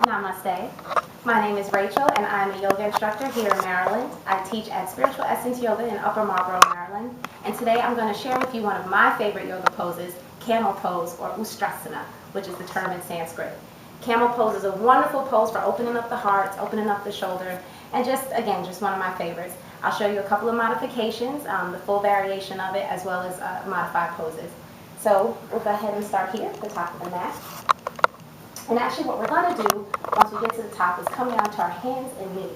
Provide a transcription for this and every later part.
Namaste. My name is Rachel and I'm a yoga instructor here in Maryland. I teach at Spiritual Essence Yoga in Upper Marlboro, Maryland. And today I'm going to share with you one of my favorite yoga poses, camel pose or Ustrasana, which is the term in Sanskrit. Camel pose is a wonderful pose for opening up the heart, opening up the shoulder, and just one of my favorites. I'll show you a couple of modifications, the full variation of it, as well as modified poses. So we'll go ahead and start here at the top of the mat. And actually what we're going to do once we get to the top is come down to our hands and knees.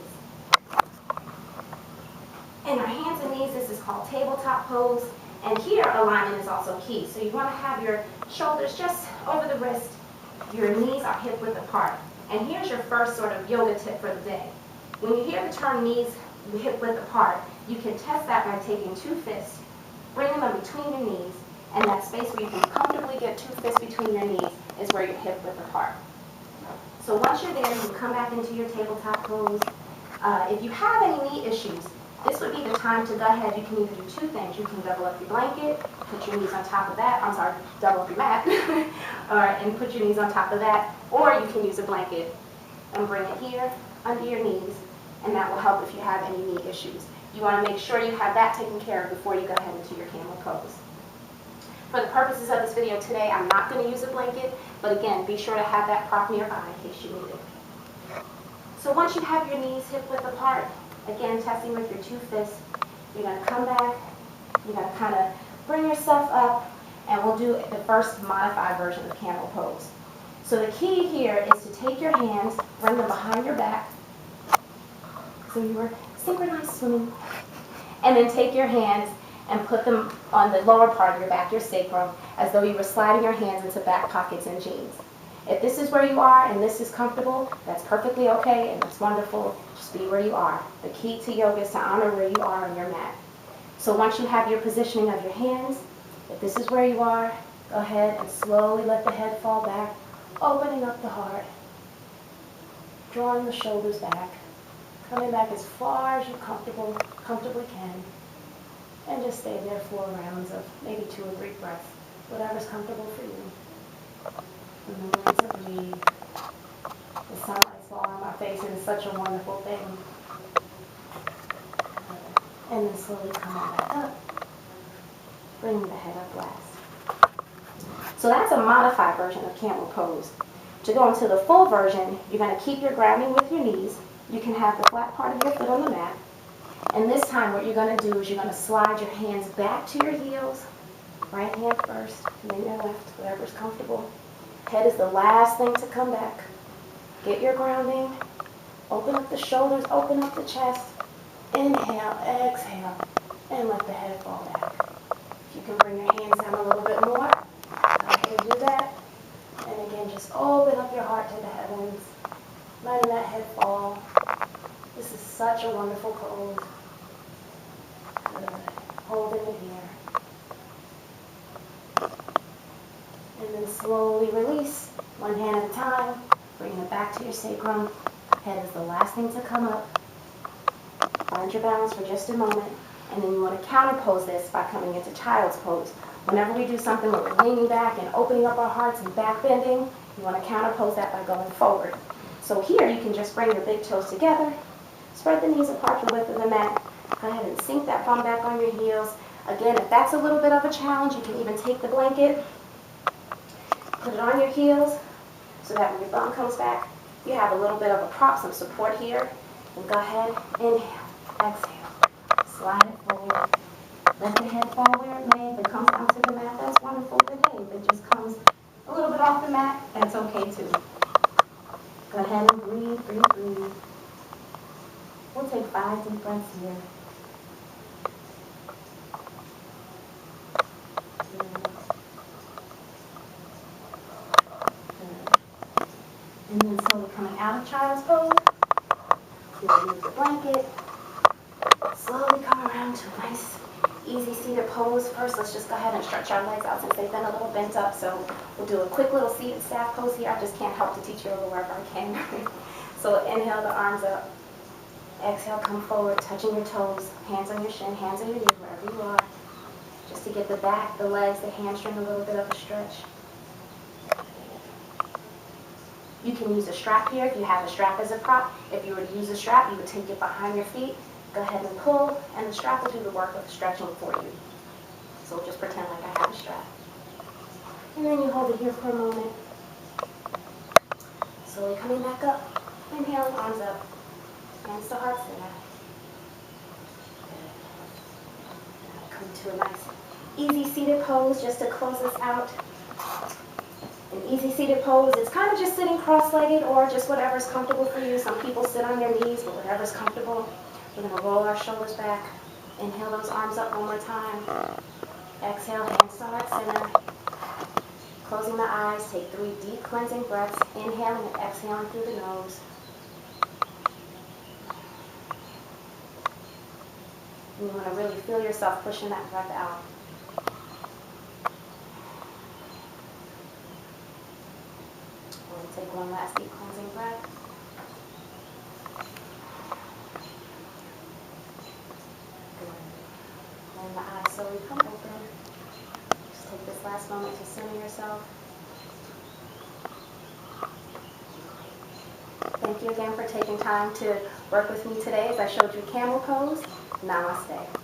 In our hands and knees, this is called tabletop pose. And here alignment is also key. So you want to have your shoulders just over the wrist. Your knees are hip width apart. And here's your first sort of yoga tip for the day. When you hear the term knees hip width apart, you can test that by taking two fists, bringing them between your knees, and that space where you can comfortably get two fists between your knees is where your hip width apart. So once you're there, you can come back into your tabletop pose. If you have any knee issues, this would be the time to go ahead. You can either do two things. You can double up your blanket, put your knees on top of that. I'm sorry, double up your mat, and put your knees on top of that. Or you can use a blanket and bring it here under your knees, and that will help if you have any knee issues. You want to make sure you have that taken care of before you go ahead into your camel pose. For the purposes of this video today, I'm not going to use a blanket, but again, be sure to have that prop nearby in case you need it. So once you have your knees hip width apart, again, testing with your two fists, you're going to come back, you're going to kind of bring yourself up, and we'll do the first modified version of camel pose. So the key here is to take your hands, bring them behind your back, so you are synchronized swimming, and then take your hands and put them on the lower part of your back, your sacrum, as though you were sliding your hands into back pockets in jeans. If this is where you are and this is comfortable, that's perfectly okay and that's wonderful. Just be where you are. The key to yoga is to honor where you are on your mat. So once you have your positioning of your hands, if this is where you are, go ahead and slowly let the head fall back, opening up the heart, drawing the shoulders back, coming back as far as you comfortably can. And just stay there 4 rounds of maybe 2 or 3 breaths, whatever's comfortable for you. Remembering to breathe. The sunlight's falling on my face, and it's such a wonderful thing. And then slowly come on back up. Bring the head up last. So that's a modified version of camel pose. To go into the full version, you're going to keep your grounding with your knees. You can have the flat part of your foot on the mat. And this time what you're going to do is you're going to slide your hands back to your heels. Right hand first, and then your left, whatever's comfortable. Head is the last thing to come back. Get your grounding. Open up the shoulders, open up the chest. Inhale, exhale, and let the head fall back. If you can bring your hands down a little bit more, go ahead and do that. And again, just open up your heart to the heavens, letting that head fall. This is such a wonderful pose. Good. Holding it here. And then slowly release, one hand at a time, bringing it back to your sacrum. Head is the last thing to come up. Find your balance for just a moment, and then you want to counterpose this by coming into child's pose. Whenever we do something where we're leaning back and opening up our hearts and back bending, you want to counterpose that by going forward. So here you can just bring your big toes together, spread the knees apart the width of the mat. Go ahead and sink that bum back on your heels. Again, if that's a little bit of a challenge, you can even take the blanket, put it on your heels, so that when your bum comes back, you have a little bit of a prop, some support here. And go ahead, inhale, exhale, slide it forward. Let the head fall where it may. If it comes down to the mat, that's wonderful today. If it just comes a little bit off the mat, that's okay too. Go ahead and breathe, breathe, breathe. We'll take 5 deep breaths here. And then slowly coming out of child's pose, you remove the blanket, slowly come around to a nice, easy seated pose. First, let's just go ahead and stretch our legs out since they've been a little bent up. So we'll do a quick little seated staff pose here. I just can't help to teach you over wherever I can. So inhale the arms up. Exhale, come forward, touching your toes, hands on your shin, hands on your knees, wherever you are. Just to get the back, the legs, the hamstring a little bit of a stretch. You can use a strap here if you have a strap as a prop. If you were to use a strap, you would take it behind your feet, go ahead and pull, and the strap will do the work of stretching for you. So just pretend like I have a strap. And then you hold it here for a moment. Slowly coming back up. Inhaling, arms up. Hands to heart center. Come to a nice, easy seated pose just to close this out. An easy seated pose is kind of just sitting cross-legged or just whatever's comfortable for you. Some people sit on their knees, but whatever's comfortable. We're going to roll our shoulders back. Inhale those arms up one more time. Exhale, hands to heart center. Closing the eyes, take 3 deep cleansing breaths, inhaling and exhaling through the nose. And you want to really feel yourself pushing that breath out. And take one last deep cleansing breath. Good. And the eyes slowly come open. Just take this last moment to center yourself. Thank you again for taking time to work with me today as I showed you camel pose. Namaste.